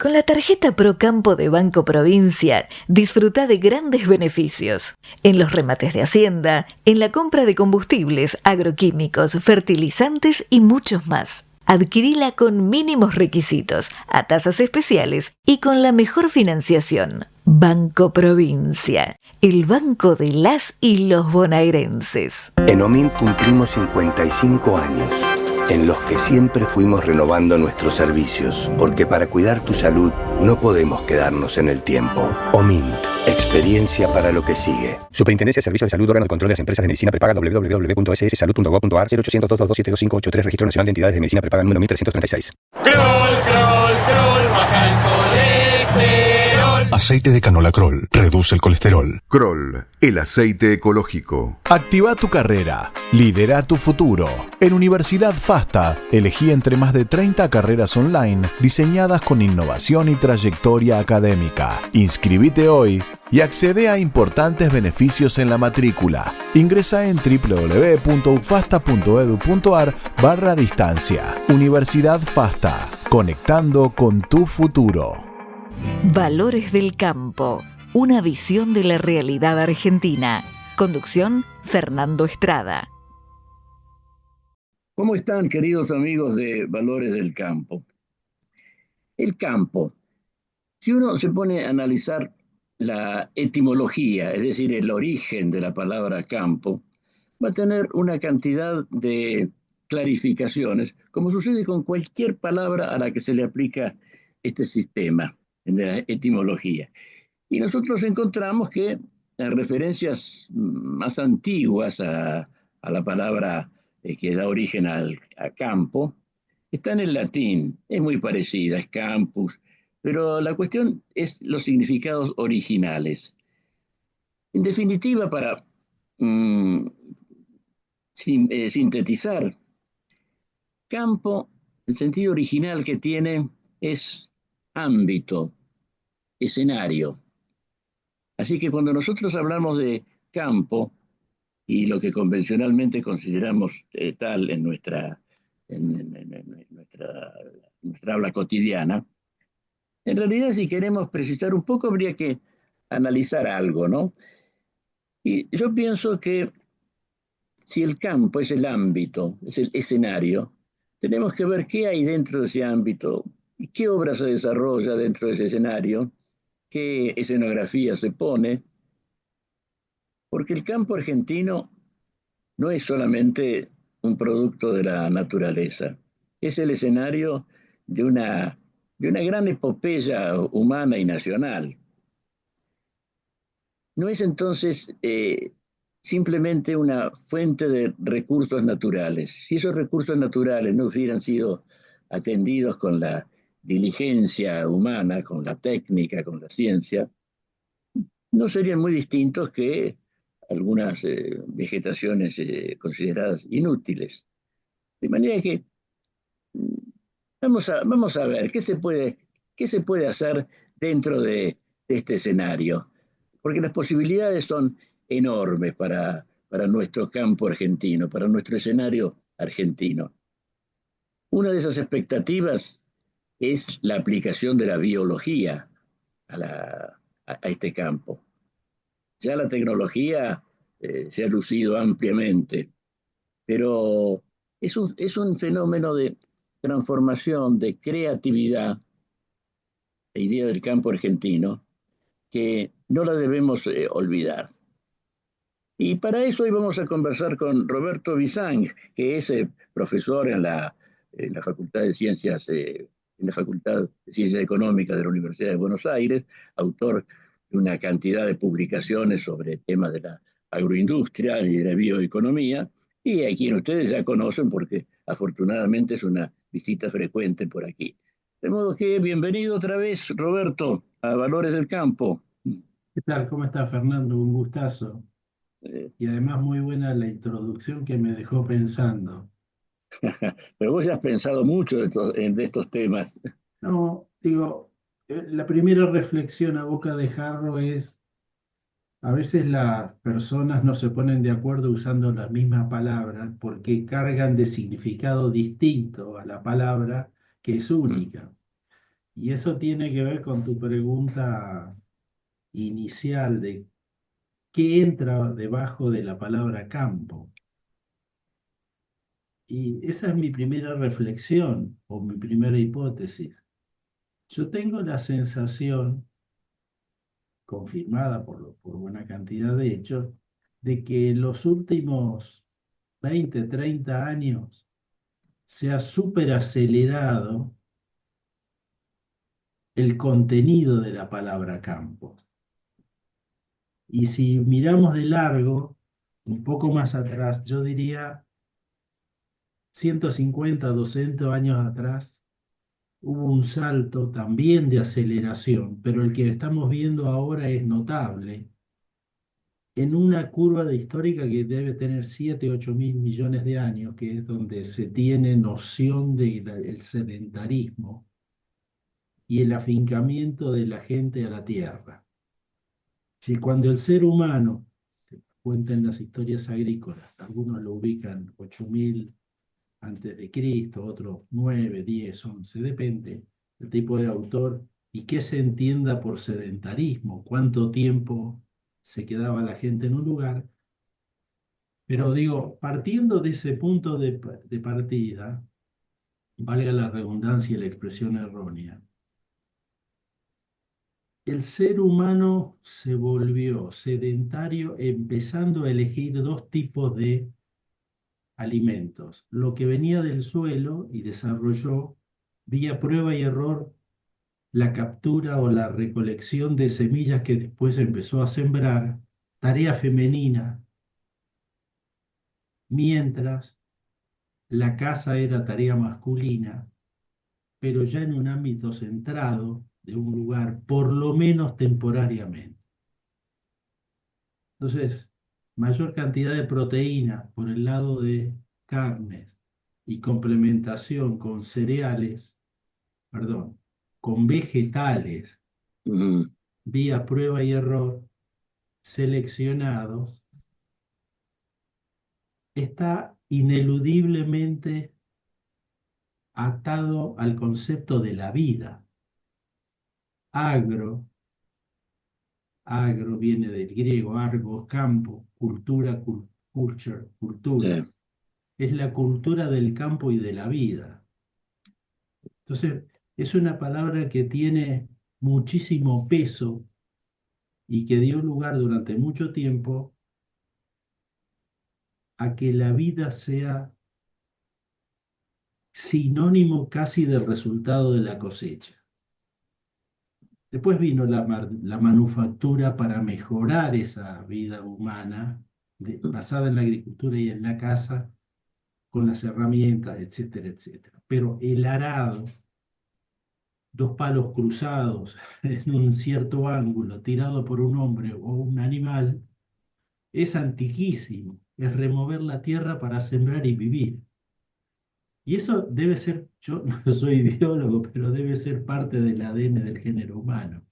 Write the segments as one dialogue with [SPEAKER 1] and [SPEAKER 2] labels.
[SPEAKER 1] Con la tarjeta Procampo de Banco Provincia, disfruta de grandes beneficios. En los remates de Hacienda, en la compra de combustibles, agroquímicos, fertilizantes y muchos más. Adquirila con mínimos requisitos, a tasas especiales y con la mejor financiación. Banco Provincia, el banco de las y los bonaerenses.
[SPEAKER 2] En OMINT cumplimos 55 años, en los que siempre fuimos renovando nuestros servicios, porque para cuidar tu salud no podemos quedarnos en el tiempo. OMINT, experiencia para lo que sigue.
[SPEAKER 3] Superintendencia de Servicios de Salud, órgano de control de las empresas de medicina prepaga, www.sssalud.gov.ar, 0800-222-72583, Registro Nacional de Entidades de Medicina Prepaga, número 1336.
[SPEAKER 4] Kroll, baja el colesterol.
[SPEAKER 5] Aceite de canola Kroll reduce el colesterol.
[SPEAKER 6] Kroll, el aceite ecológico.
[SPEAKER 7] Activa tu carrera. Lidera tu futuro. En Universidad FASTA, elegí entre más de 30 carreras online diseñadas con innovación y trayectoria académica. Inscribite hoy y accede a importantes beneficios en la matrícula. Ingresa en www.ufasta.edu.ar/distancia. Universidad FASTA, conectando con tu futuro.
[SPEAKER 1] Valores del Campo, una visión de la realidad argentina. Conducción, Fernando Estrada.
[SPEAKER 8] ¿Cómo están, queridos amigos de Valores del Campo? El campo, si uno se pone a analizar la etimología, es decir, el origen de la palabra campo, va a tener una cantidad de clarificaciones, como sucede con cualquier palabra a la que se le aplica este sistema de la etimología. Y nosotros encontramos que las referencias más antiguas a la palabra que da origen a campo están en latín, es muy parecida, es campus, pero la cuestión es los significados originales. En definitiva, para sintetizar, campo, el sentido original que tiene es ámbito, escenario. Así que cuando nosotros hablamos de campo, y lo que convencionalmente consideramos tal en nuestra habla cotidiana, en realidad, si queremos precisar un poco, habría que analizar algo, ¿no? Y yo pienso que si el campo es el ámbito, es el escenario, tenemos que ver qué hay dentro de ese ámbito, y qué obra se desarrolla dentro de ese escenario, qué escenografía se pone, porque el campo argentino no es solamente un producto de la naturaleza, es el escenario de una gran epopeya humana y nacional. No es entonces simplemente una fuente de recursos naturales. Si esos recursos naturales no hubieran sido atendidos con la diligencia humana, con la técnica, con la ciencia, no serían muy distintos que algunas vegetaciones consideradas inútiles. De manera que vamos a ver qué se puede hacer dentro de este escenario, porque las posibilidades son enormes para nuestro campo argentino, para nuestro escenario argentino. Una de esas expectativas es la aplicación de la biología a este campo. Ya la tecnología se ha lucido ampliamente, pero es un fenómeno de transformación, de creatividad, la idea del campo argentino, que no la debemos olvidar. Y para eso hoy vamos a conversar con Roberto Bisang, que es profesor en la Facultad de Ciencias, en la Facultad de Ciencias Económicas de la Universidad de Buenos Aires, autor de una cantidad de publicaciones sobre temas de la agroindustria y de la bioeconomía, y a quien ustedes ya conocen porque afortunadamente es una visita frecuente por aquí. De modo que bienvenido otra vez, Roberto, a Valores del Campo.
[SPEAKER 9] ¿Qué tal? ¿Cómo está, Fernando? Un gustazo. Y además muy buena la introducción que me dejó pensando.
[SPEAKER 8] Pero vos ya has pensado mucho de estos temas.
[SPEAKER 9] No, digo, la primera reflexión a boca de jarro es, a veces las personas no se ponen de acuerdo usando las mismas palabras porque cargan de significado distinto a la palabra que es única. Y eso tiene que ver con tu pregunta inicial de qué entra debajo de la palabra campo. Y esa es mi primera reflexión o mi primera hipótesis. Yo tengo la sensación, confirmada por buena cantidad de hechos, de que en los últimos 20, 30 años se ha superacelerado el contenido de la palabra campo. Y si miramos de largo, un poco más atrás, yo diría 150, 200 años atrás, hubo un salto también de aceleración, pero el que estamos viendo ahora es notable, en una curva de histórica que debe tener 7, 8 mil millones de años, que es donde se tiene noción del sedentarismo y el afincamiento de la gente a la tierra. Si cuando el ser humano, se cuenta en las historias agrícolas, algunos lo ubican 8.000 antes de Cristo, otros 9, 10, 11, depende del tipo de autor y qué se entienda por sedentarismo, cuánto tiempo se quedaba la gente en un lugar. Pero digo, partiendo de ese punto de partida, valga la redundancia y la expresión errónea, el ser humano se volvió sedentario empezando a elegir dos tipos de alimentos. Lo que venía del suelo y desarrolló vía prueba y error la captura o la recolección de semillas que después empezó a sembrar, tarea femenina, mientras la caza era tarea masculina, pero ya en un ámbito centrado de un lugar, por lo menos temporariamente. Entonces, mayor cantidad de proteína por el lado de carnes y complementación con cereales, perdón, con vegetales, vía prueba y error, seleccionados, está ineludiblemente atado al concepto de la vida. Agro viene del griego, argos, campo, cultura, culture, cultura. Sí. Es la cultura del campo y de la vida. Entonces, es una palabra que tiene muchísimo peso y que dio lugar durante mucho tiempo a que la vida sea sinónimo casi del resultado de la cosecha. Después vino la manufactura para mejorar esa vida humana basada en la agricultura y en la caza, con las herramientas, etcétera, etcétera. Pero el arado, dos palos cruzados en un cierto ángulo, tirado por un hombre o un animal, es antiquísimo, es remover la tierra para sembrar y vivir. Y eso debe ser, yo no soy biólogo, pero debe ser parte del ADN del género humano.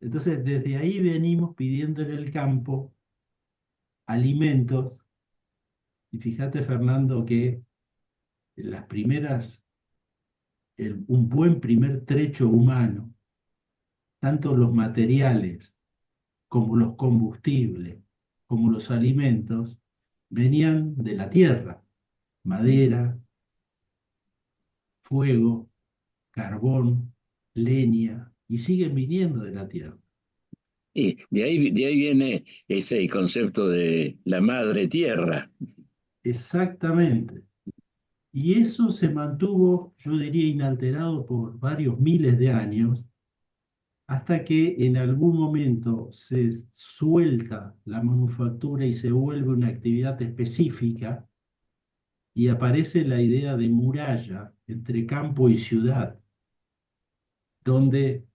[SPEAKER 9] Entonces, desde ahí venimos pidiendo en el campo alimentos. Y fíjate, Fernando, que las primeras, un buen primer trecho humano, tanto los materiales como los combustibles, como los alimentos, venían de la tierra. Madera, fuego, carbón, leña, y siguen viniendo de la tierra.
[SPEAKER 8] Y de ahí viene ese concepto de la madre tierra.
[SPEAKER 9] Exactamente. Y eso se mantuvo, yo diría, inalterado por varios miles de años, hasta que en algún momento se suelta la manufactura y se vuelve una actividad específica, y aparece la idea de muralla entre campo y ciudad, donde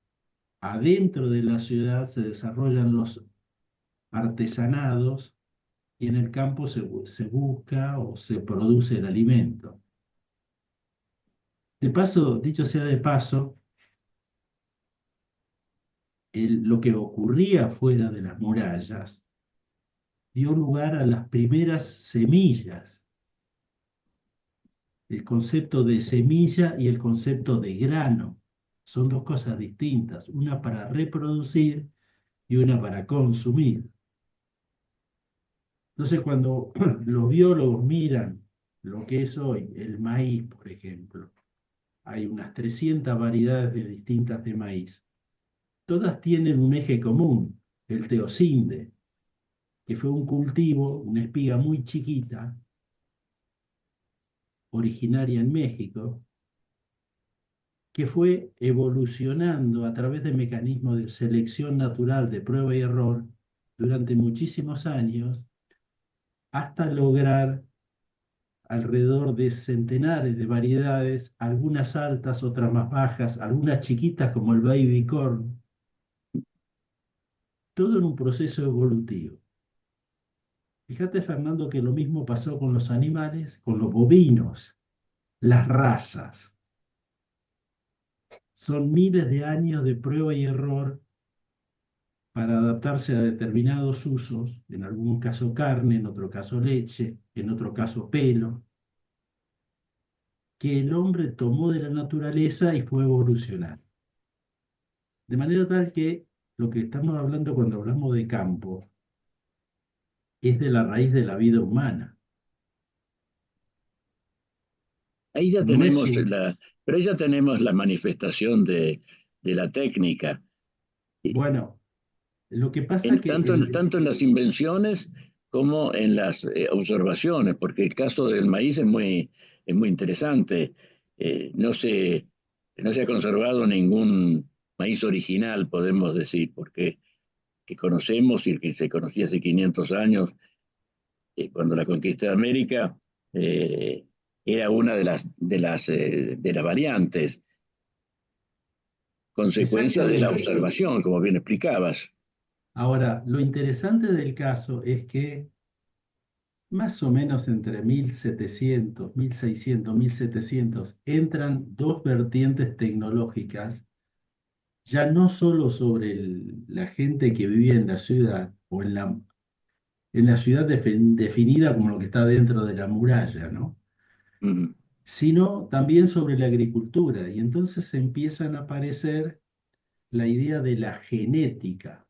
[SPEAKER 9] adentro de la ciudad se desarrollan los artesanados y en el campo se busca o se produce el alimento. De paso, dicho sea de paso, lo que ocurría fuera de las murallas dio lugar a las primeras semillas. el concepto de semilla y el concepto de grano. Son dos cosas distintas, una para reproducir y una para consumir. Entonces, cuando los biólogos miran lo que es hoy el maíz, por ejemplo, hay unas 300 variedades distintas de maíz. Todas tienen un eje común, el teosinde, que fue un cultivo, una espiga muy chiquita, originaria en México, que fue evolucionando a través de mecanismos de selección natural, de prueba y error, durante muchísimos años, hasta lograr alrededor de centenares de variedades, algunas altas, otras más bajas, algunas chiquitas como el baby corn, todo en un proceso evolutivo. Fíjate, Fernando, que lo mismo pasó con los animales, con los bovinos, las razas. Son miles de años de prueba y error para adaptarse a determinados usos, en algún caso carne, en otro caso leche, en otro caso pelo, que el hombre tomó de la naturaleza y fue evolucionando. De manera tal que lo que estamos hablando cuando hablamos de campo es de la raíz de la vida humana.
[SPEAKER 8] Ahí ya
[SPEAKER 9] No es
[SPEAKER 8] tenemos pero ahí ya tenemos la manifestación de la técnica.
[SPEAKER 9] bueno, lo que pasa es que
[SPEAKER 8] Tanto en las invenciones como en las observaciones, porque el caso del maíz es muy interesante. No se ha conservado ningún maíz original, podemos decir, porque que conocemos y el que se conocía hace 500 años, cuando la conquista de América, era una de las variantes, consecuencia de la
[SPEAKER 9] exactamente.
[SPEAKER 8] observación, como bien explicabas.
[SPEAKER 9] Ahora, lo interesante del caso es que más o menos entre 1700, 1600, 1700 entran dos vertientes tecnológicas, ya no solo sobre la gente que vivía en la ciudad o en la ciudad definida como lo que está dentro de la muralla, ¿no?
[SPEAKER 8] Ujú.
[SPEAKER 9] Sino también sobre la agricultura. Y entonces empiezan a aparecer la idea de la genética.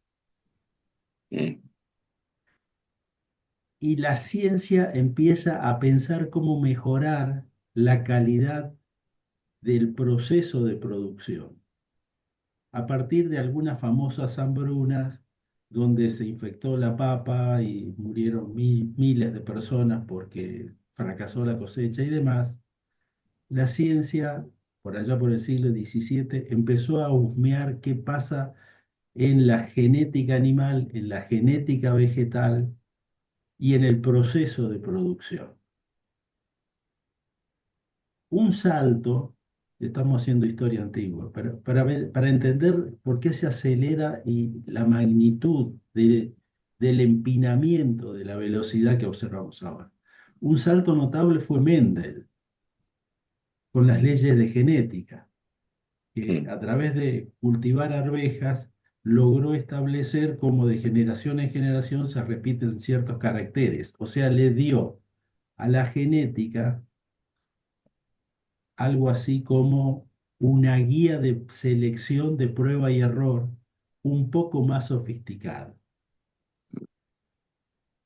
[SPEAKER 8] Eh,
[SPEAKER 9] Y la ciencia empieza a pensar cómo mejorar la calidad del proceso de producción. A partir de algunas famosas hambrunas donde se infectó la papa y murieron miles de personas porque fracasó la cosecha y demás, la ciencia, por allá por el siglo XVII, empezó a husmear qué pasa en la genética animal, en la genética vegetal y en el proceso de producción. Un salto, estamos haciendo historia antigua, pero para entender por qué se acelera y la magnitud del empinamiento de la velocidad que observamos ahora. Un salto notable fue Mendel, con las leyes de genética, que
[SPEAKER 8] sí.
[SPEAKER 9] a través de cultivar arvejas logró establecer cómo de generación en generación se repiten ciertos caracteres, o sea, le dio a la genética algo así como una guía de selección de prueba y error un poco más sofisticada.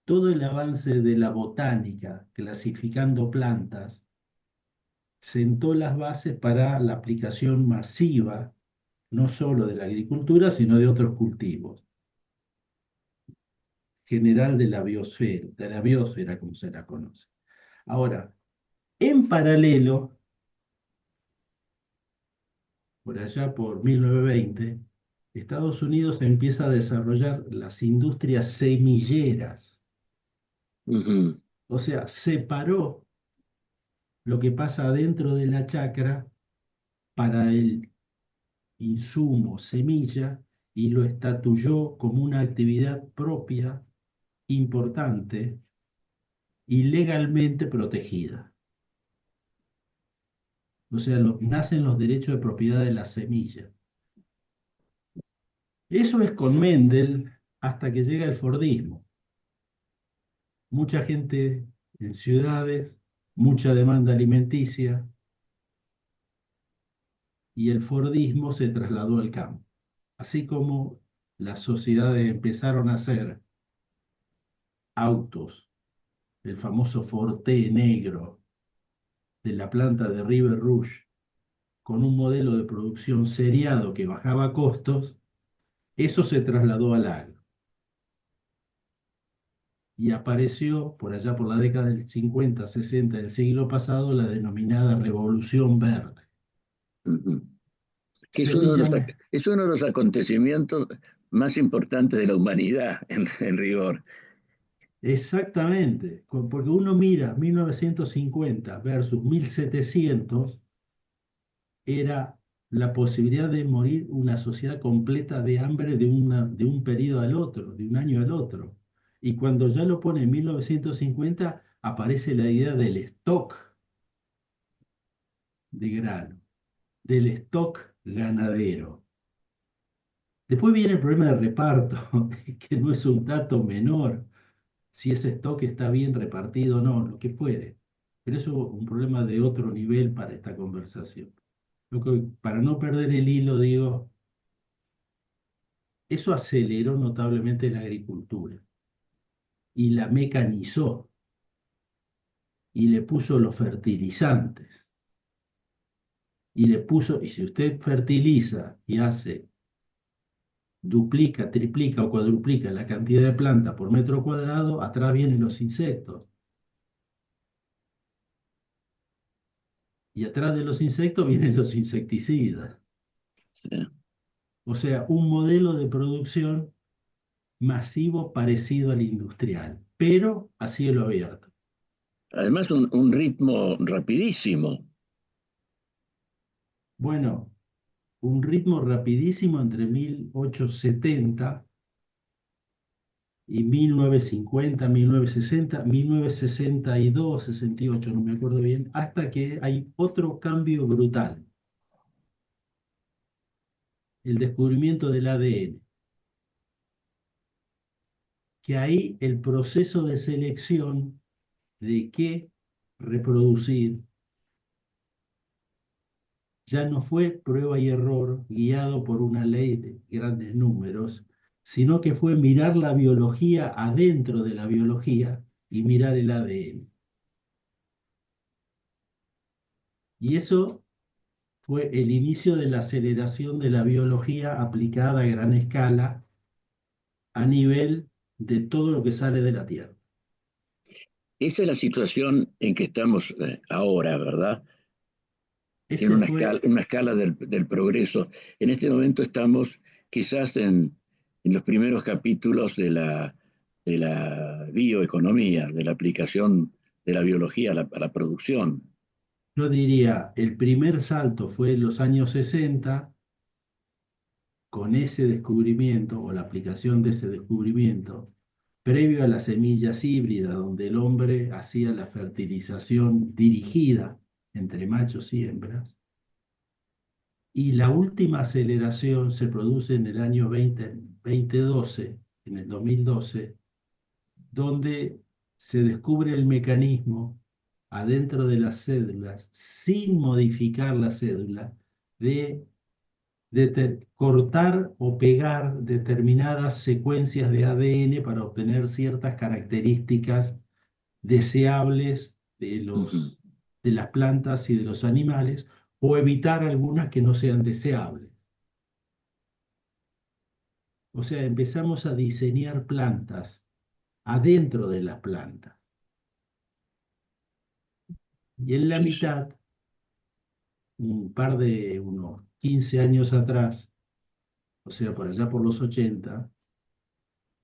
[SPEAKER 9] Todo el avance de la botánica, clasificando plantas, sentó las bases para la aplicación masiva, no solo de la agricultura, sino de otros cultivos. General de la biosfera como se la conoce. Ahora, en paralelo, por allá por 1920, Estados Unidos empieza a desarrollar las industrias semilleras.
[SPEAKER 8] Ujú.
[SPEAKER 9] O sea, separó lo que pasa dentro de la chacra para el insumo, semilla, y lo estatuyó como una actividad propia, importante y legalmente protegida. O sea, nacen los derechos de propiedad de la semilla. Eso es con Mendel hasta que llega el Fordismo. Mucha gente en ciudades mucha demanda alimenticia y el Fordismo se trasladó al campo. Así como las sociedades empezaron a hacer autos, el famoso Forte negro de la planta de River Rouge, con un modelo de producción seriado que bajaba costos, eso se trasladó al agro. Y apareció por allá por la década del 50, 60 del siglo pasado la denominada Revolución Verde.
[SPEAKER 8] Que
[SPEAKER 9] Semilla,
[SPEAKER 8] es uno de los acontecimientos más importantes de la humanidad, en rigor.
[SPEAKER 9] exactamente, porque uno mira 1950 versus 1700, era la posibilidad de morir una sociedad completa de hambre de un periodo al otro, de un año al otro. Y cuando ya lo pone en 1950, aparece la idea del stock de grano, del stock ganadero. Después viene el problema del reparto, que no es un dato menor, si ese stock está bien repartido o no, lo que fuere. Pero eso es un problema de otro nivel para esta conversación. Para no perder el hilo, digo, eso aceleró notablemente la agricultura y la mecanizó y le puso los fertilizantes y si usted fertiliza y hace, duplica, triplica o cuadruplica la cantidad de planta por metro cuadrado, atrás vienen los insectos. Y atrás de los insectos vienen los insecticidas.
[SPEAKER 8] Sí.
[SPEAKER 9] O sea, un modelo de producción masivo parecido al industrial, pero a cielo abierto.
[SPEAKER 8] Además, un ritmo rapidísimo.
[SPEAKER 9] Bueno, un ritmo rapidísimo entre 1870 y 1950, 1960, 1962, 68, no me acuerdo bien, hasta que hay otro cambio brutal, el descubrimiento del ADN, que ahí el proceso de selección de qué reproducir ya no fue prueba y error guiado por una ley de grandes números, sino que fue mirar la biología adentro de la biología y mirar el ADN. Y eso fue el inicio de la aceleración de la biología aplicada a gran escala a nivel de todo lo que sale de la Tierra.
[SPEAKER 8] Esa es la situación en que estamos ahora, ¿verdad? En una escala del progreso. En este momento estamos quizás en los primeros capítulos de la bioeconomía, de la aplicación de la biología a la producción.
[SPEAKER 9] Yo diría, el primer salto fue en los años 60, con ese descubrimiento o la aplicación de ese descubrimiento, previo a las semillas híbridas, donde el hombre hacía la fertilización dirigida entre machos y hembras. Y la última aceleración se produce en el año 2012, en el 2012, donde se descubre el mecanismo adentro de las células, sin modificar la cédula, de cortar o pegar determinadas secuencias de ADN para obtener ciertas características deseables de las plantas y de los animales, o evitar algunas que no sean deseables. O sea, empezamos a diseñar plantas adentro de las plantas. Y en la mitad, unos 15 años atrás, o sea, por allá por los 80,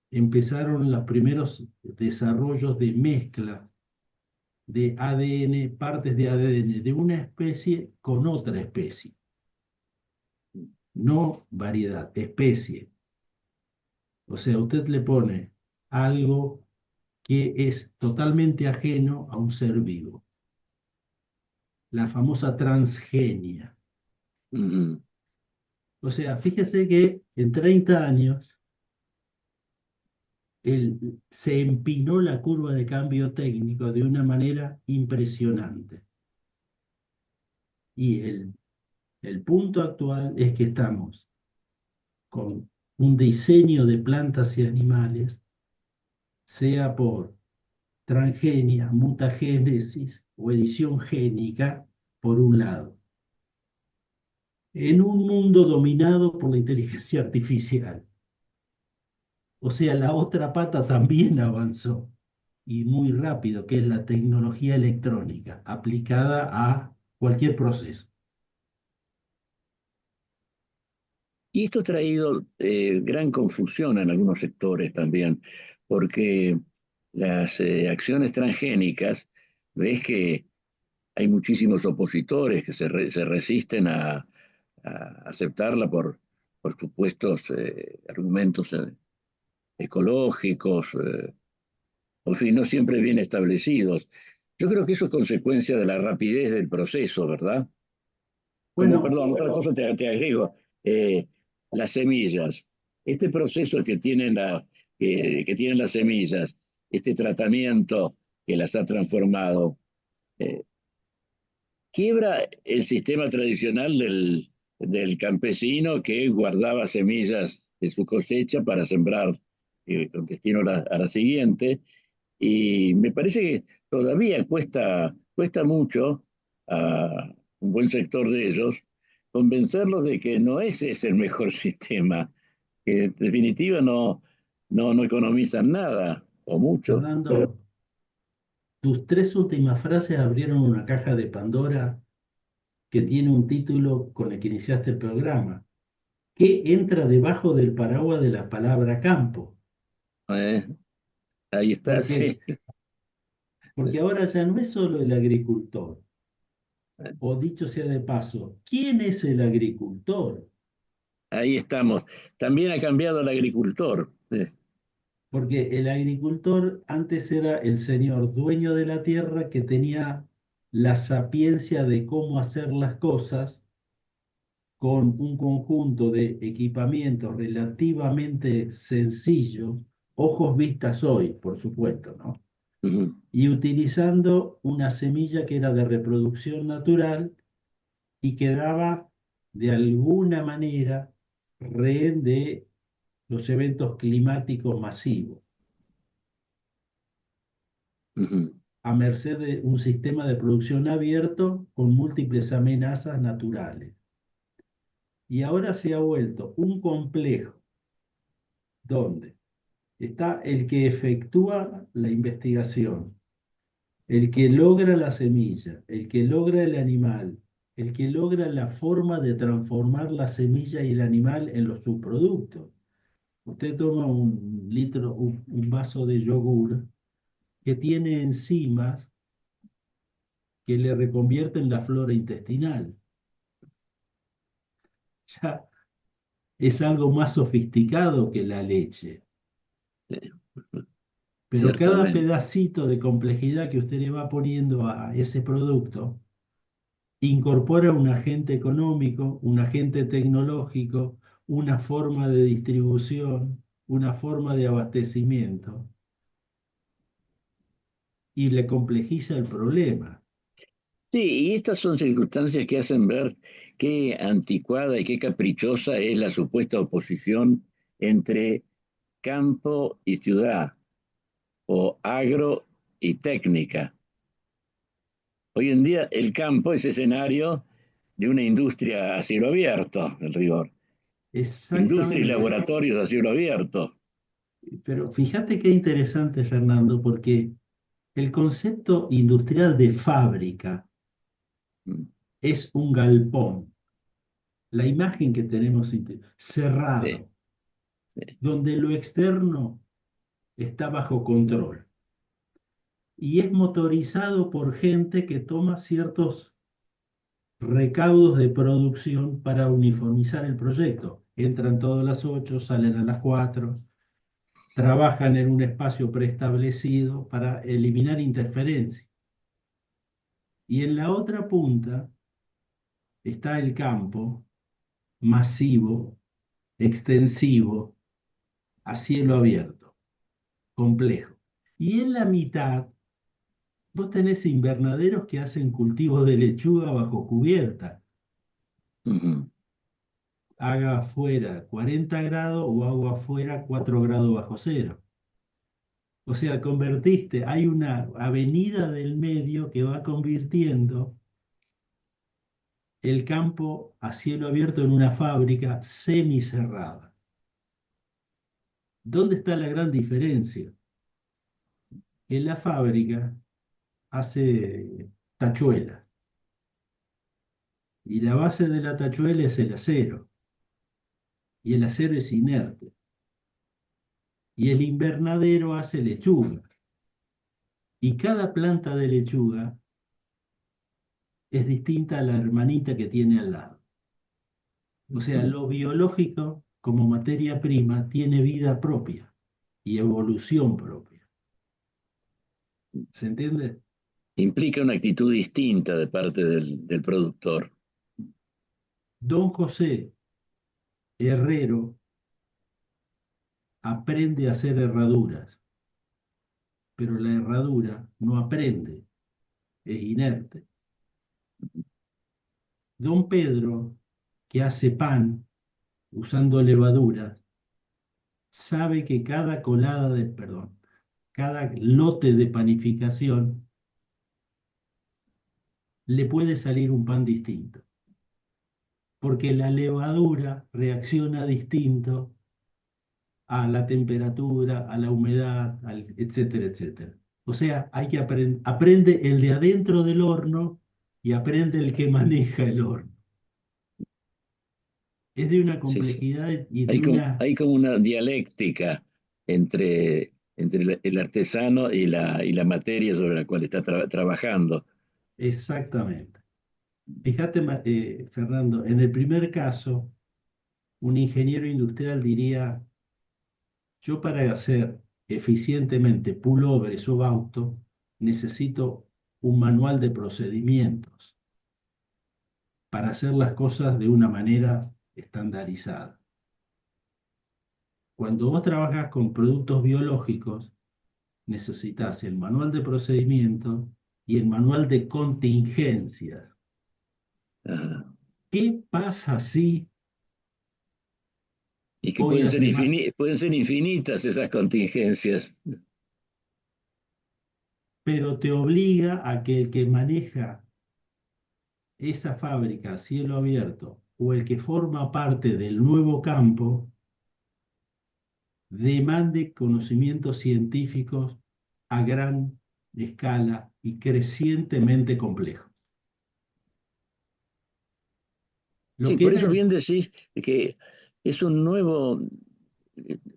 [SPEAKER 9] empezaron los primeros desarrollos de mezcla de ADN, partes de ADN de una especie con otra especie. No variedad, especie. O sea, usted le pone algo que es totalmente ajeno a un ser vivo. La famosa transgenia. O sea, fíjese que en 30 años se empinó la curva de cambio técnico de una manera impresionante. Y el punto actual es que estamos con un diseño de plantas y animales, sea por transgenia, mutagénesis o edición génica, por un lado, en un mundo dominado por la inteligencia artificial. O sea, la otra pata también avanzó, y muy rápido, que es la tecnología electrónica aplicada a cualquier proceso.
[SPEAKER 8] Y esto ha traído gran confusión en algunos sectores también, porque las acciones transgénicas, ves que hay muchísimos opositores que se resisten a aceptarla por supuestos argumentos ecológicos, o en fin, no siempre bien establecidos. Yo creo que eso es consecuencia de la rapidez del proceso, ¿verdad? Como,
[SPEAKER 9] Bueno,
[SPEAKER 8] perdón, otra cosa te agrego, eh, las semillas. Este proceso que tienen las semillas, este tratamiento que las ha transformado, eh, quiebra el sistema tradicional del campesino que guardaba semillas de su cosecha para sembrar con destino a la siguiente. Y me parece que todavía cuesta mucho a un buen sector de ellos convencerlos de que no ese es el mejor sistema, que en definitiva no economizan nada o mucho.
[SPEAKER 9] Fernando, tus tres últimas frases abrieron una caja de Pandora que tiene un título con el que iniciaste el programa. ¿Qué entra debajo del paraguas de la palabra campo?
[SPEAKER 8] ¿Eh? Ahí está,
[SPEAKER 9] Porque,
[SPEAKER 8] sí.
[SPEAKER 9] porque ahora ya no es solo el agricultor, o dicho sea de paso, ¿quién es el agricultor?
[SPEAKER 8] Ahí estamos. También ha cambiado el agricultor.
[SPEAKER 9] Porque el agricultor antes era el señor dueño de la tierra que tenía la sapiencia de cómo hacer las cosas con un conjunto de equipamientos relativamente sencillos, ojos vistas hoy, por supuesto, ¿no?
[SPEAKER 8] Ujú,
[SPEAKER 9] Y utilizando una semilla que era de reproducción natural y quedaba de alguna manera rehén de los eventos climáticos masivos,
[SPEAKER 8] ujú.
[SPEAKER 9] a merced de un sistema de producción abierto con múltiples amenazas naturales. Y ahora se ha vuelto un complejo donde está el que efectúa la investigación, el que logra la semilla, el que logra el animal, el que logra la forma de transformar la semilla y el animal en los subproductos. Usted toma un litro, un vaso de yogur que tiene enzimas que le reconvierten la flora intestinal. Ya es algo más sofisticado que la leche. Pero cada
[SPEAKER 8] Ciertamente.
[SPEAKER 9] pedacito de complejidad que usted le va poniendo a ese producto incorpora un agente económico, un agente tecnológico, una forma de distribución, una forma de abastecimiento y le complejiza el problema.
[SPEAKER 8] Sí, y estas son circunstancias que hacen ver qué anticuada y qué caprichosa es la supuesta oposición entre campo y ciudad, o agro y técnica. Hoy en día el campo es escenario de una industria a cielo abierto, en rigor. Industria y
[SPEAKER 9] Exactamente.
[SPEAKER 8] laboratorios a cielo abierto.
[SPEAKER 9] Pero fíjate qué interesante, Fernando, porque el concepto industrial de fábrica
[SPEAKER 8] Mm,
[SPEAKER 9] es un galpón. La imagen que tenemos
[SPEAKER 8] sí,
[SPEAKER 9] cerrado,
[SPEAKER 8] sí.
[SPEAKER 9] donde lo externo está bajo control y es motorizado por gente que toma ciertos recaudos de producción para uniformizar el proyecto. Entran todas las 8, salen a las 4, trabajan en un espacio preestablecido para eliminar interferencias. Y en la otra punta está el campo masivo, extensivo, a cielo abierto. complejo. Y en la mitad, vos tenés invernaderos que hacen cultivo de lechuga bajo cubierta.
[SPEAKER 8] Ujú.
[SPEAKER 9] Haga afuera 40 grados o agua afuera 4 grados bajo cero. O sea, convertiste, hay una avenida del medio que va convirtiendo el campo a cielo abierto en una fábrica semicerrada. ¿Dónde está la gran diferencia? En la fábrica hace tachuelas y la base de la tachuela es el acero y el acero es inerte y el invernadero hace lechuga y cada planta de lechuga es distinta a la hermanita que tiene al lado. O sea, lo biológico como materia prima tiene vida propia y evolución propia. ¿Se entiende?
[SPEAKER 8] Implica una actitud distinta de parte del productor.
[SPEAKER 9] Don José Herrero aprende a hacer herraduras, pero la herradura no aprende, es inerte. Don Pedro, que hace pan usando levaduras, sabe que cada lote de panificación le puede salir un pan distinto, porque la levadura reacciona distinto a la temperatura, a la humedad, etcétera, etcétera. O sea, hay que aprende el de adentro del horno y aprende el que maneja el horno. Es de una
[SPEAKER 8] Sí, sí.
[SPEAKER 9] complejidad y de una...
[SPEAKER 8] Hay como una dialéctica entre el artesano y la materia sobre la cual está trabajando.
[SPEAKER 9] Exactamente. Fíjate, Fernando, en el primer caso, un ingeniero industrial diría, yo para hacer eficientemente pullovers o auto, necesito un manual de procedimientos para hacer las cosas de una manera estandarizada. Cuando vos trabajas con productos biológicos, necesitas el manual de procedimientos y el manual de contingencias.
[SPEAKER 8] Ajá.
[SPEAKER 9] ¿Qué pasa si
[SPEAKER 8] Y que
[SPEAKER 9] hoy hace más?
[SPEAKER 8] pueden ser infinitas esas contingencias.
[SPEAKER 9] Pero te obliga a que el que maneja esa fábrica a cielo abierto o el que forma parte del nuevo campo demande conocimientos científicos a gran escala y crecientemente complejos. Lo
[SPEAKER 8] Sí,
[SPEAKER 9] que
[SPEAKER 8] por
[SPEAKER 9] era
[SPEAKER 8] eso bien decís que es un nuevo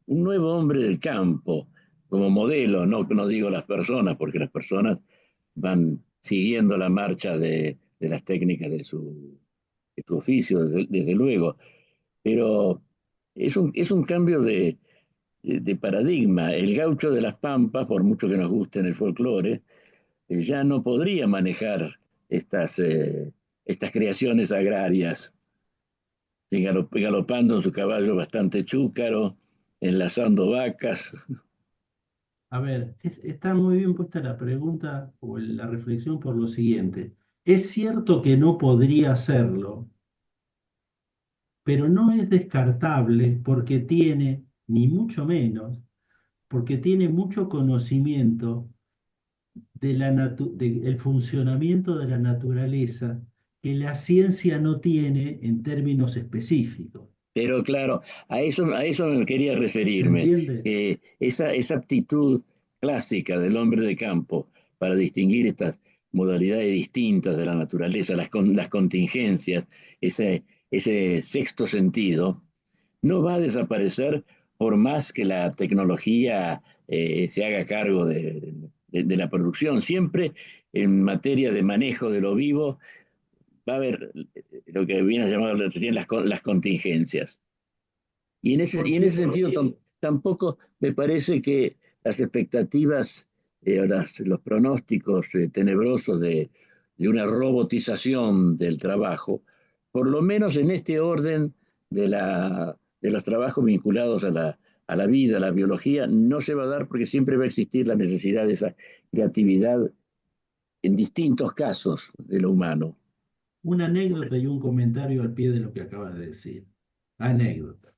[SPEAKER 8] hombre del campo, como modelo, no digo las personas, porque las personas van siguiendo la marcha de las técnicas de su oficio, desde luego, pero es un cambio de paradigma. El gaucho de las Pampas, por mucho que nos guste en el folclore, ya no podría manejar estas creaciones agrarias, galopando en su caballo bastante chúcaro, enlazando vacas.
[SPEAKER 9] A ver, está muy bien puesta la pregunta o la reflexión por lo siguiente. Es cierto que no podría hacerlo, pero no es descartable porque tiene, ni mucho menos, porque tiene mucho conocimiento del funcionamiento de la naturaleza que la ciencia no tiene en términos específicos.
[SPEAKER 8] Pero claro, a eso me quería
[SPEAKER 9] ¿Se
[SPEAKER 8] referirme,
[SPEAKER 9] entiende?
[SPEAKER 8] que esa aptitud clásica del hombre de campo para distinguir estas modalidades distintas de la naturaleza, las contingencias, ese sexto sentido, no va a desaparecer por más que la tecnología se haga cargo de la producción. Siempre en materia de manejo de lo vivo va a haber lo que viene a llamar las contingencias. Y en ese
[SPEAKER 9] Porque
[SPEAKER 8] sentido tampoco me parece que las expectativas, los pronósticos tenebrosos de una robotización del trabajo, por lo menos en este orden de los trabajos vinculados a la vida, a la biología, no se va a dar porque siempre va a existir la necesidad de esa creatividad en distintos casos de lo humano.
[SPEAKER 9] Una anécdota y un comentario al pie de lo que acabas de decir. Anécdota.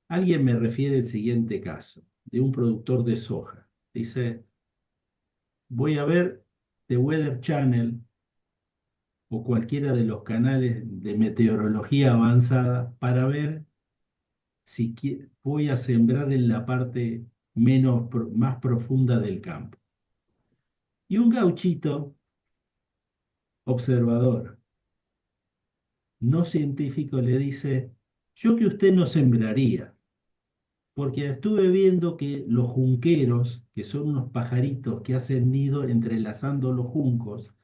[SPEAKER 9] Alguien me refiere el siguiente caso, de un productor de soja. Dice, voy a ver The Weather Channel o cualquiera de los canales de meteorología avanzada para ver si voy a sembrar en la parte más profunda del campo. Y un gauchito observador, no científico, le dice, yo que usted no sembraría, porque estuve viendo que los junqueros, que son unos pajaritos que hacen nido entrelazando los juncos,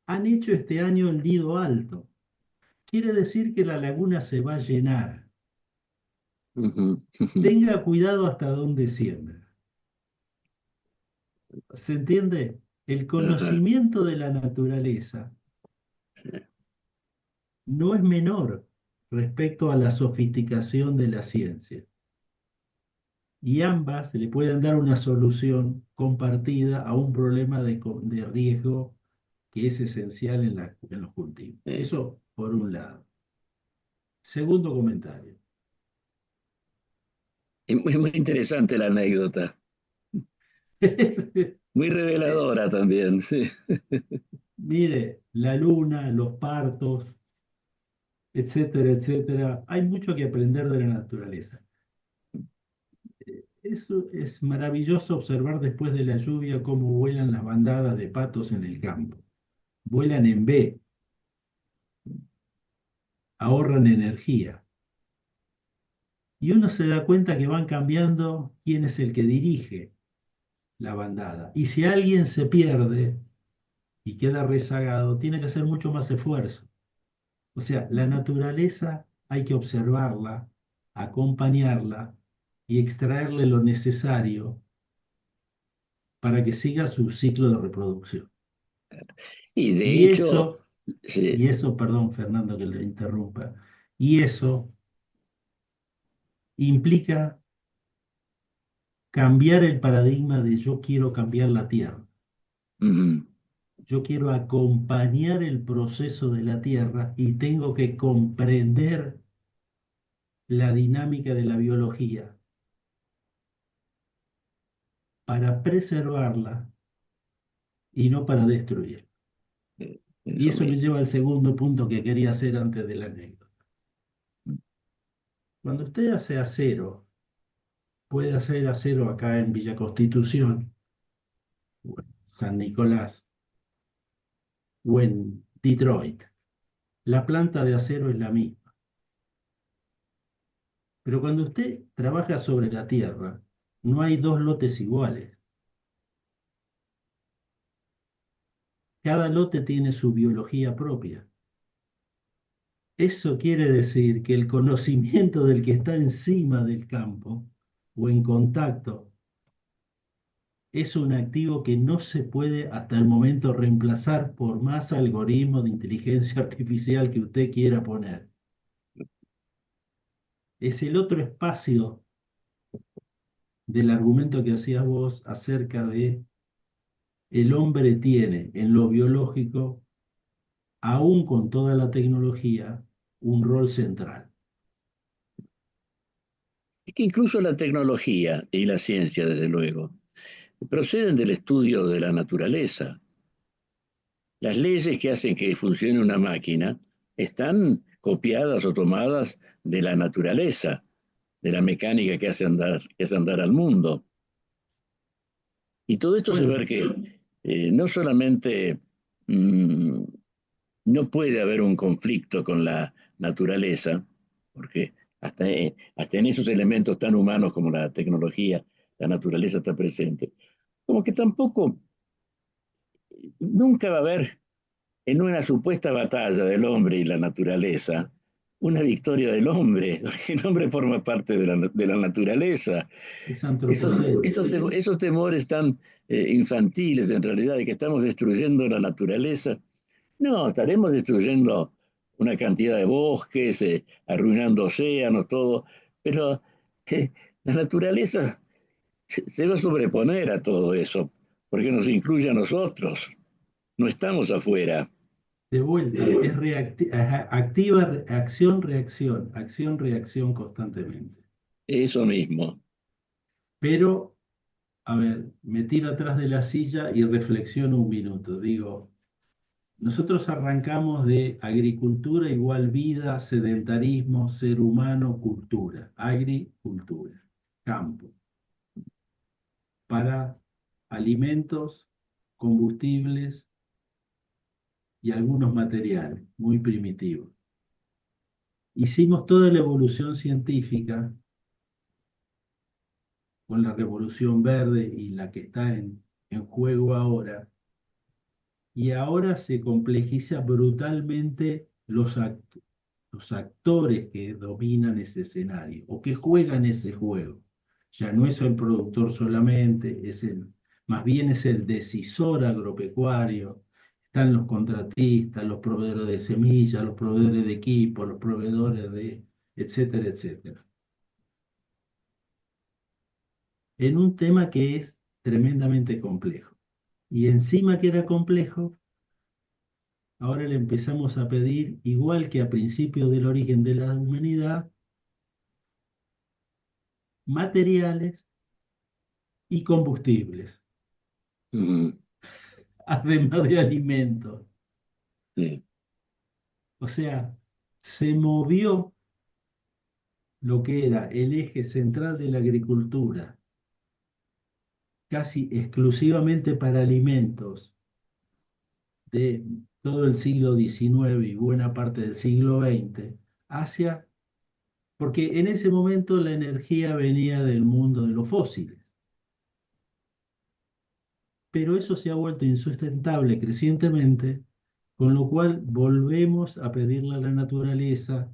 [SPEAKER 9] han hecho este año el nido alto. Quiere decir que la laguna se va a llenar. Tenga cuidado hasta dónde siembra. ¿Se entiende? El conocimiento de la naturaleza no es menor respecto a la sofisticación de la ciencia. Y ambas le pueden dar una solución compartida a un problema de riesgo que es esencial en los cultivos. Eso por un lado. Segundo comentario.
[SPEAKER 8] Es muy interesante la anécdota. Muy reveladora también, sí.
[SPEAKER 9] Mire, la luna, los partos, etcétera, etcétera. Hay mucho que aprender de la naturaleza. Eso es maravilloso observar después de la lluvia cómo vuelan las bandadas de patos en el campo. Vuelan en B, ahorran energía. Y uno se da cuenta que van cambiando quién es el que dirige la bandada. Y si alguien se pierde y queda rezagado, tiene que hacer mucho más esfuerzo. O sea, la naturaleza hay que observarla, acompañarla y extraerle lo necesario para que siga su ciclo de reproducción.
[SPEAKER 8] Y de hecho,
[SPEAKER 9] eso,
[SPEAKER 8] sí.
[SPEAKER 9] y eso, perdón, Fernando, que le interrumpa, y eso implica cambiar el paradigma de yo quiero cambiar la tierra. Yo quiero acompañar el proceso de la tierra y tengo que comprender la dinámica de la biología para preservarla y no para destruirla. Y eso me lleva al segundo punto que quería hacer antes de la anécdota. Cuando usted hace acero, puede hacer acero acá en Villa Constitución, o en San Nicolás, o en Detroit. La planta de acero es la misma. Pero cuando usted trabaja sobre la tierra, no hay dos lotes iguales. Cada lote tiene su biología propia. Eso quiere decir que el conocimiento del que está encima del campo o en contacto es un activo que no se puede hasta el momento reemplazar por más algoritmos de inteligencia artificial que usted quiera poner. Es el otro espacio del argumento que hacías vos acerca de el hombre tiene en lo biológico, aún con toda la tecnología, un rol central.
[SPEAKER 8] Es que incluso la tecnología y la ciencia, desde luego, proceden del estudio de la naturaleza. Las leyes que hacen que funcione una máquina están copiadas o tomadas de la naturaleza, de la mecánica que hace andar al mundo. Y todo esto se ve que no solamente no puede haber un conflicto con la naturaleza, porque hasta en esos elementos tan humanos como la tecnología, la naturaleza está presente, como que tampoco, nunca va a haber en una supuesta batalla del hombre y la naturaleza una victoria del hombre, porque el hombre forma parte de la naturaleza. Esos temores tan infantiles, en realidad, de que estamos destruyendo la naturaleza, no, estaremos destruyendo una cantidad de bosques, arruinando océanos, todo, pero La naturaleza se va a sobreponer a todo eso, porque nos incluye a nosotros. No estamos afuera.
[SPEAKER 9] De vuelta, es activa, acción, reacción constantemente.
[SPEAKER 8] Eso mismo.
[SPEAKER 9] Pero, a ver, me tiro atrás de la silla y reflexiono un minuto. Digo, nosotros arrancamos de agricultura igual vida, sedentarismo, ser humano, cultura. Agricultura, campo. Para alimentos, combustibles y algunos materiales muy primitivos. Hicimos toda la evolución científica con la revolución verde y la que está en juego ahora, y ahora se complejiza brutalmente los actores que dominan ese escenario o que juegan ese juego. Ya no es el productor solamente, más bien es el decisor agropecuario. Están los contratistas, los proveedores de semillas, los proveedores de equipos, los proveedores de etcétera, etcétera. En un tema que es tremendamente complejo. Y encima que era complejo, ahora le empezamos a pedir, igual que a principios del origen de la humanidad, materiales y combustibles, además de alimentos.
[SPEAKER 8] Sí.
[SPEAKER 9] O sea, se movió lo que era el eje central de la agricultura, casi exclusivamente para alimentos, de todo el siglo XIX y buena parte del siglo XX, hacia, porque en ese momento la energía venía del mundo de los fósiles. Pero eso se ha vuelto insustentable crecientemente, con lo cual volvemos a pedirle a la naturaleza,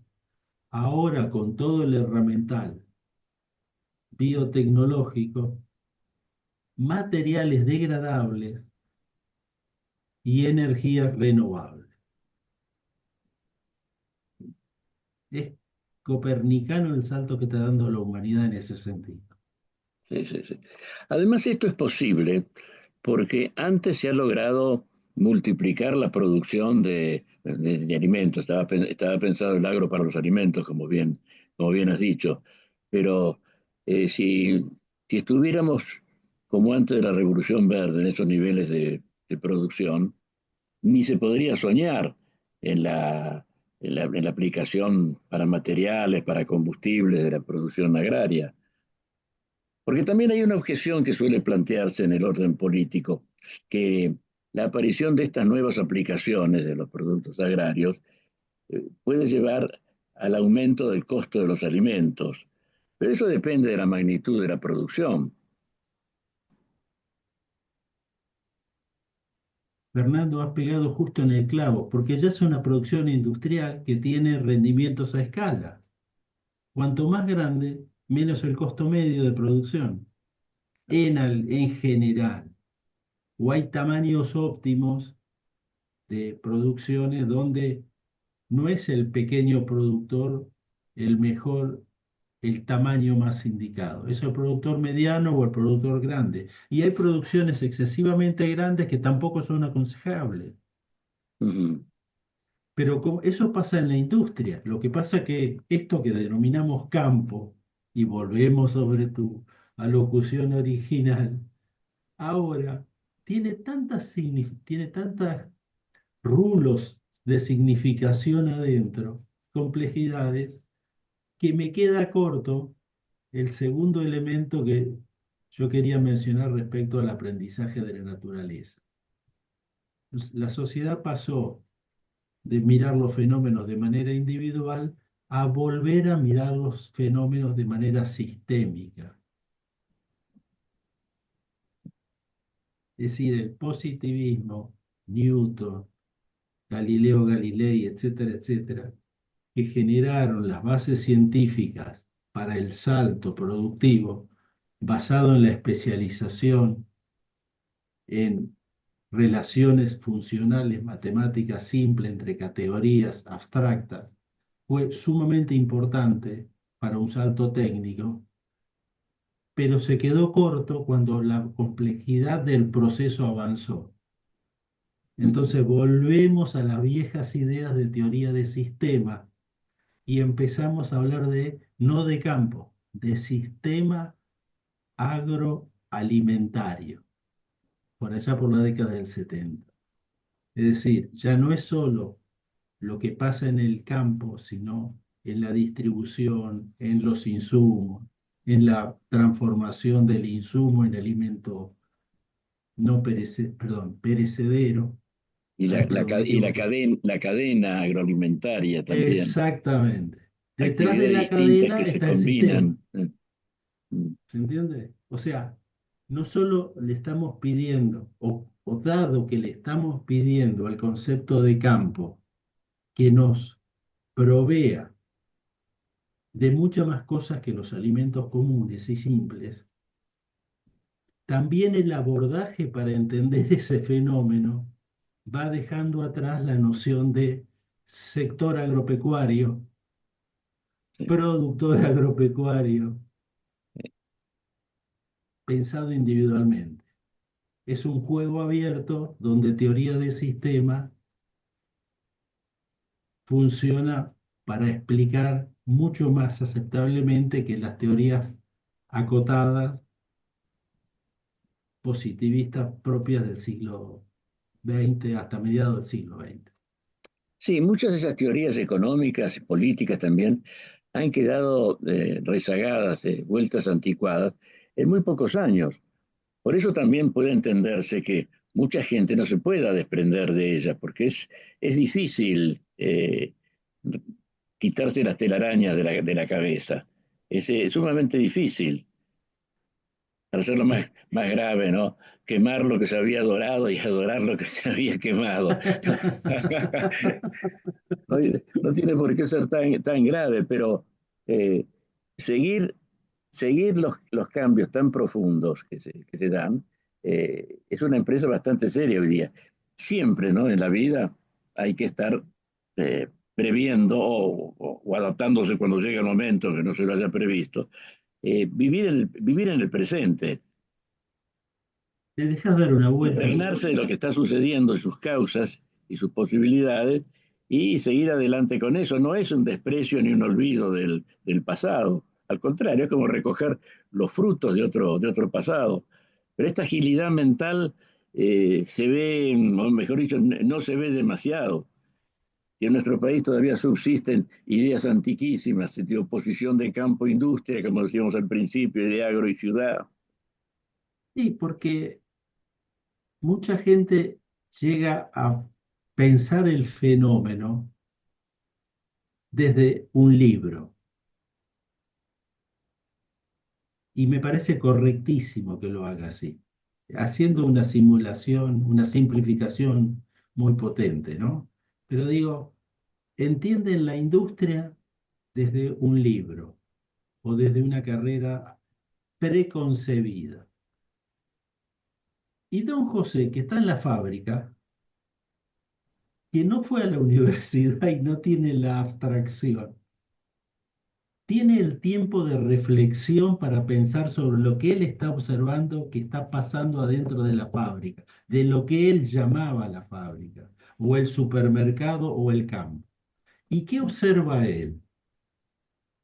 [SPEAKER 9] ahora con todo el herramental biotecnológico, materiales degradables y energía renovable. Es copernicano el salto que está dando la humanidad en ese sentido.
[SPEAKER 8] Sí, sí, sí. Además, esto es posible porque antes se ha logrado multiplicar la producción de alimentos. Estaba pensado el agro para los alimentos, como bien has dicho. Pero si estuviéramos como antes de la Revolución Verde en esos niveles de producción, ni se podría soñar en la aplicación para materiales, para combustibles de la producción agraria. Porque también hay una objeción que suele plantearse en el orden político, que la aparición de estas nuevas aplicaciones de los productos agrarios puede llevar al aumento del costo de los alimentos. Pero eso depende de la magnitud de la producción.
[SPEAKER 9] Fernando, has pegado justo en el clavo, porque ya es una producción industrial que tiene rendimientos a escala. Cuanto más grande, menos el costo medio de producción. En general, o hay tamaños óptimos de producciones donde no es el pequeño productor el mejor, el tamaño más indicado. Es el productor mediano o el productor grande. Y hay producciones excesivamente grandes que tampoco son aconsejables. Pero eso pasa en la industria. Lo que pasa es que esto que denominamos campo, y volvemos sobre tu alocución original, ahora tiene tantas rulos de significación adentro, complejidades, que me queda corto el segundo elemento que yo quería mencionar respecto al aprendizaje de la naturaleza. La sociedad pasó de mirar los fenómenos de manera individual a volver a mirar los fenómenos de manera sistémica. Es decir, el positivismo, Newton, Galileo Galilei, etcétera, etcétera, que generaron las bases científicas para el salto productivo basado en la especialización en relaciones funcionales matemáticas simples entre categorías abstractas, fue sumamente importante para un salto técnico, pero se quedó corto cuando la complejidad del proceso avanzó. Entonces volvemos a las viejas ideas de teoría de sistema y empezamos a hablar no de campo, de sistema agroalimentario, por allá por la década del 70. Es decir, ya no es solo lo que pasa en el campo, sino en la distribución, en los insumos, en la transformación del insumo en alimento no perecedero.
[SPEAKER 8] Y
[SPEAKER 9] Ay, perdón, me equivoqué.
[SPEAKER 8] la cadena agroalimentaria también.
[SPEAKER 9] Exactamente. Detrás de
[SPEAKER 8] Actividades
[SPEAKER 9] la
[SPEAKER 8] distintas
[SPEAKER 9] cadena
[SPEAKER 8] que se
[SPEAKER 9] está el sistema.
[SPEAKER 8] combinan.
[SPEAKER 9] ¿Se entiende? O sea, no solo le estamos pidiendo, o dado que le estamos pidiendo al concepto de campo que nos provea de muchas más cosas que los alimentos comunes y simples, también el abordaje para entender ese fenómeno va dejando atrás la noción de sector agropecuario, productor agropecuario, pensado individualmente. Es un juego abierto donde teoría de sistema funciona para explicar mucho más aceptablemente que las teorías acotadas, positivistas propias del siglo XX hasta mediados del siglo XX.
[SPEAKER 8] Sí, muchas de esas teorías económicas y políticas también han quedado rezagadas, vueltas anticuadas, en muy pocos años. Por eso también puede entenderse que mucha gente no se pueda desprender de ellas, porque es difícil quitarse las telarañas de la cabeza. Es sumamente difícil, para hacerlo más grave, ¿no? Quemar lo que se había adorado y adorar lo que se había quemado. No, no tiene por qué ser tan grave, pero eh, seguir, seguir los cambios tan profundos que se dan es una empresa bastante seria hoy día. Siempre, ¿no? En la vida hay que estar previendo o adaptándose cuando llega el momento que no se lo haya previsto. Vivir en el presente,
[SPEAKER 9] ¿Te dejas dar una vuelta?
[SPEAKER 8] impregnarse de lo que está sucediendo y sus causas y sus posibilidades y seguir adelante con eso. No es un desprecio ni un olvido del pasado. Al contrario, es como recoger los frutos de otro pasado. Pero esta agilidad mental se ve, o mejor dicho, no se ve demasiado. Y en nuestro país todavía subsisten ideas antiquísimas de oposición de campo e industria, como decíamos al principio, de agro y ciudad.
[SPEAKER 9] Sí, porque mucha gente llega a pensar el fenómeno desde un libro. Y me parece correctísimo que lo haga así, haciendo una simulación, una simplificación muy potente, ¿no? Pero digo, entienden la industria desde un libro o desde una carrera preconcebida. Y don José, que está en la fábrica, que no fue a la universidad y no tiene la abstracción, tiene el tiempo de reflexión para pensar sobre lo que él está observando que está pasando adentro de la fábrica, de lo que él llamaba la fábrica, o el supermercado o el campo. ¿Y qué observa él?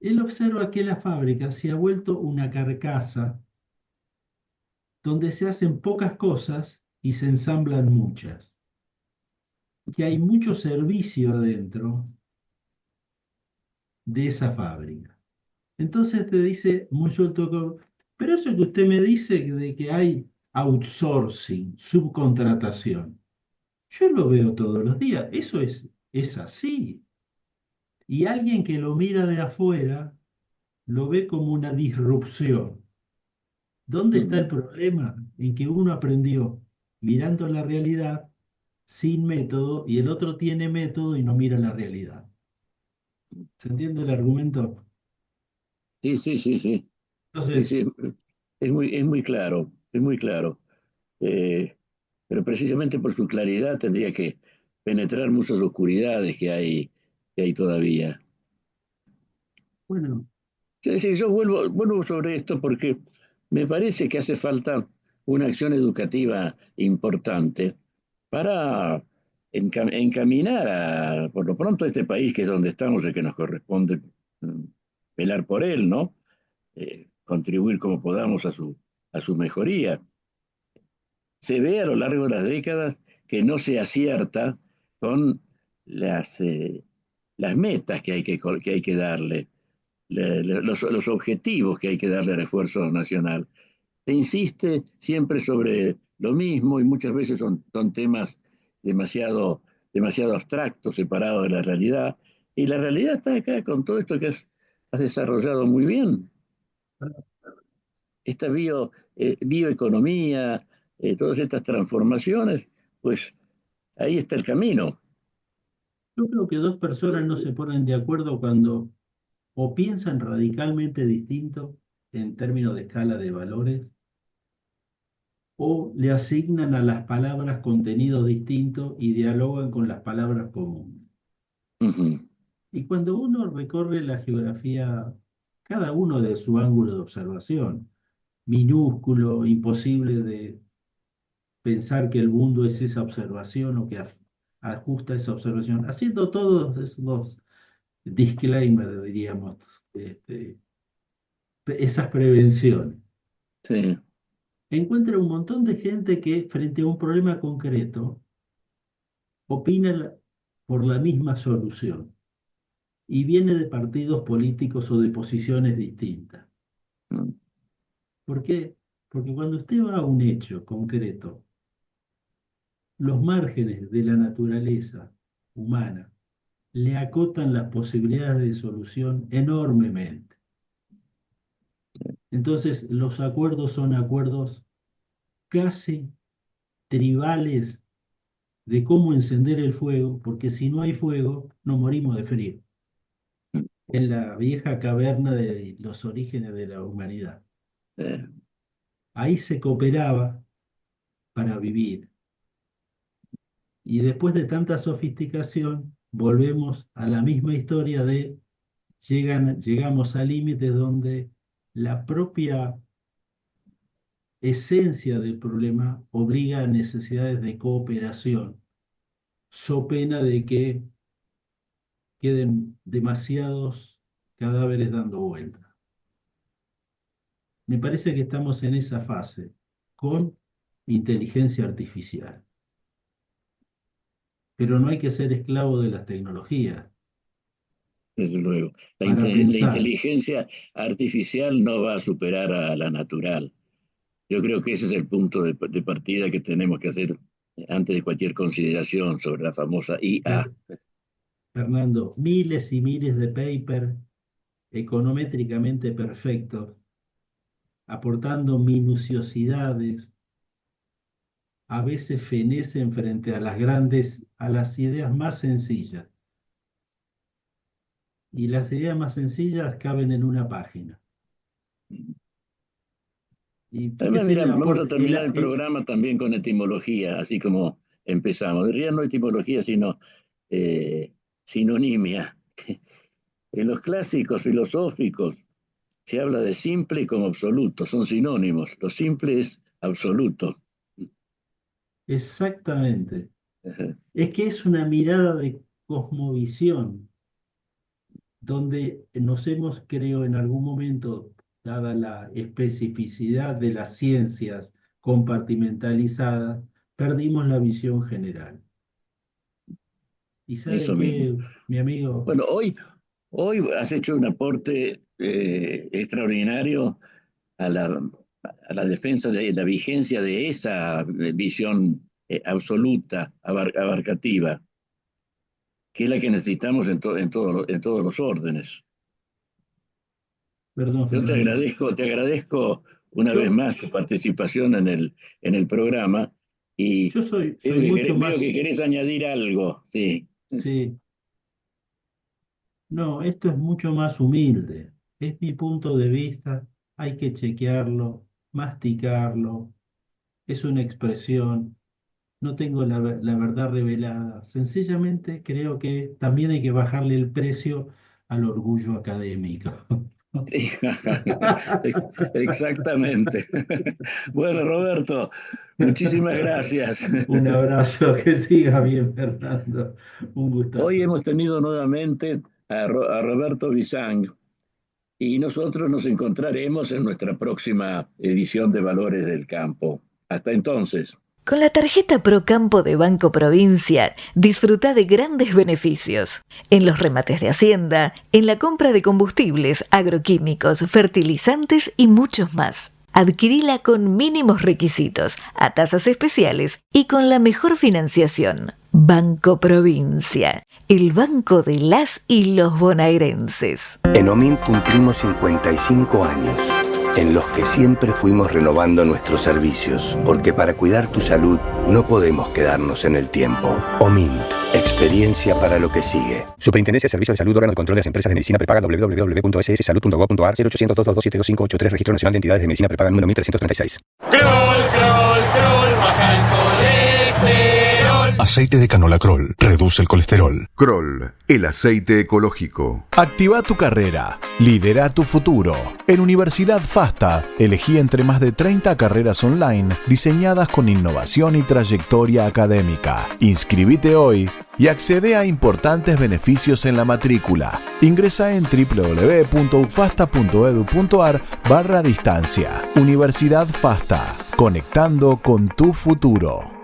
[SPEAKER 9] Él observa que la fábrica se ha vuelto una carcasa donde se hacen pocas cosas y se ensamblan muchas, que hay mucho servicio adentro de esa fábrica. Entonces te dice muy suelto, pero eso que usted me dice de que hay outsourcing, subcontratación, yo lo veo todos los días, eso es así. Y alguien que lo mira de afuera lo ve como una disrupción. ¿Dónde está el problema? En que uno aprendió mirando la realidad sin método y el otro tiene método y no mira la realidad. ¿Se entiende el argumento?
[SPEAKER 8] Sí, sí, sí, sí. Sí,
[SPEAKER 9] Entonces,
[SPEAKER 8] sí, es muy claro, es muy claro. Eh, pero precisamente por su claridad tendría que penetrar muchas oscuridades que hay todavía.
[SPEAKER 9] bueno,
[SPEAKER 8] Es decir, vuelvo sobre esto porque me parece que hace falta una acción educativa importante para encaminar por lo pronto, este país que es donde estamos y que nos corresponde mm, velar por él, ¿no? Contribuir como podamos a su mejoría. Se ve a lo largo de las décadas que no se acierta con las metas que hay que darle, los objetivos que hay que darle al esfuerzo nacional. Se insiste siempre sobre lo mismo y muchas veces son temas demasiado, demasiado abstractos, separados de la realidad. Y la realidad está acá con todo esto que has desarrollado muy bien. Esta bioeconomía, todas estas transformaciones, pues ahí está el camino.
[SPEAKER 9] Yo creo que dos personas no se ponen de acuerdo cuando o piensan radicalmente distinto en términos de escala de valores, o le asignan a las palabras contenidos distintos y dialogan con las palabras comunes.
[SPEAKER 8] Ujú.
[SPEAKER 9] Y cuando uno recorre la geografía, cada uno de su ángulo de observación, minúsculo, imposible de pensar que el mundo es esa observación o que ajusta esa observación, haciendo todos esos disclaimers, diríamos, esas prevenciones.
[SPEAKER 8] Sí.
[SPEAKER 9] Encuentra un montón de gente que frente a un problema concreto opina por la misma solución y viene de partidos políticos o de posiciones distintas.
[SPEAKER 8] Mm.
[SPEAKER 9] ¿Por qué? Porque cuando usted va a un hecho concreto, los márgenes de la naturaleza humana le acotan las posibilidades de solución enormemente. Entonces, los acuerdos son acuerdos casi tribales de cómo encender el fuego, porque si no hay fuego, nos morimos de frío. En la vieja caverna de los orígenes de la humanidad.
[SPEAKER 8] Eh,
[SPEAKER 9] Ahí se cooperaba para vivir. Y después de tanta sofisticación, volvemos a la misma historia de llegamos a límites donde la propia esencia del problema obliga a necesidades de cooperación, so pena de que queden demasiados cadáveres dando vueltas. Me parece que estamos en esa fase con inteligencia artificial. Pero no hay que ser esclavo de las tecnologías
[SPEAKER 8] Desde luego.
[SPEAKER 9] para
[SPEAKER 8] La
[SPEAKER 9] pensar.
[SPEAKER 8] inteligencia artificial no va a superar a la natural. Yo creo que ese es el punto de partida que tenemos que hacer antes de cualquier consideración sobre la famosa IA.
[SPEAKER 9] Fernando, miles y miles de papers econométricamente perfectos, aportando minuciosidades, a veces fenecen frente a a las ideas más sencillas. Y las ideas más sencillas caben en una página. Y
[SPEAKER 8] Además,
[SPEAKER 9] fíjese
[SPEAKER 8] mira,
[SPEAKER 9] el
[SPEAKER 8] vamos a
[SPEAKER 9] aporte,
[SPEAKER 8] terminar el programa también con etimología, así como empezamos. En realidad no etimología, sino sinonimia. En los clásicos filosóficos se habla de simple como absoluto, son sinónimos. Lo simple es absoluto.
[SPEAKER 9] exactamente. Es que es una mirada de cosmovisión, donde nos hemos, creo, en algún momento, dada la especificidad de las ciencias compartimentalizadas, perdimos la visión general. ¿Y sabe
[SPEAKER 8] Eso mismo.
[SPEAKER 9] qué, mi amigo?
[SPEAKER 8] Bueno, hoy has hecho un aporte extraordinario a a la defensa de la vigencia de esa visión absoluta, abarcativa, que es la que necesitamos en todos los órdenes.
[SPEAKER 9] Perdón,
[SPEAKER 8] Yo
[SPEAKER 9] Fernando.
[SPEAKER 8] te agradezco una vez
[SPEAKER 9] Yo,
[SPEAKER 8] más tu participación en el programa y
[SPEAKER 9] yo soy mucho
[SPEAKER 8] veo
[SPEAKER 9] más,
[SPEAKER 8] que querés añadir algo, sí.
[SPEAKER 9] sí, no, esto es mucho más humilde. Es mi punto de vista, hay que chequearlo, masticarlo, es una expresión. No tengo la verdad revelada. Sencillamente creo que también hay que bajarle el precio al orgullo académico.
[SPEAKER 8] Sí. Exactamente. Bueno, Roberto, muchísimas gracias.
[SPEAKER 9] Un abrazo, que siga bien, Fernando. Un gustazo.
[SPEAKER 8] Hoy hemos tenido nuevamente a Roberto Bisang y nosotros nos encontraremos en nuestra próxima edición de Valores del Campo. Hasta entonces.
[SPEAKER 1] Con la tarjeta Procampo de Banco Provincia, disfruta de grandes beneficios en los remates de Hacienda, en la compra de combustibles, agroquímicos, fertilizantes y muchos más. Adquirila con mínimos requisitos, a tasas especiales y con la mejor financiación. Banco Provincia, el banco de las y los bonaerenses.
[SPEAKER 2] En OMINT cumplimos 55 años, en los que siempre fuimos renovando nuestros servicios, porque para cuidar tu salud no podemos quedarnos en el tiempo. OMINT, experiencia para lo que sigue.
[SPEAKER 3] Superintendencia de Servicios de Salud, órgano de control de las empresas de medicina prepaga, www.sssalud.gov.ar, 0800-227-2583, Registro Nacional de Entidades de Medicina Prepaga número 1336.
[SPEAKER 4] Kroll, baja el colesterol.
[SPEAKER 5] Aceite de canola Kroll reduce el colesterol.
[SPEAKER 6] Kroll, el aceite ecológico.
[SPEAKER 7] Activa tu carrera. Lidera tu futuro. En Universidad FASTA, elegí entre más de 30 carreras online diseñadas con innovación y trayectoria académica. Inscribite hoy y accede a importantes beneficios en la matrícula. Ingresa en www.ufasta.edu.ar/distancia. Universidad FASTA, conectando con tu futuro.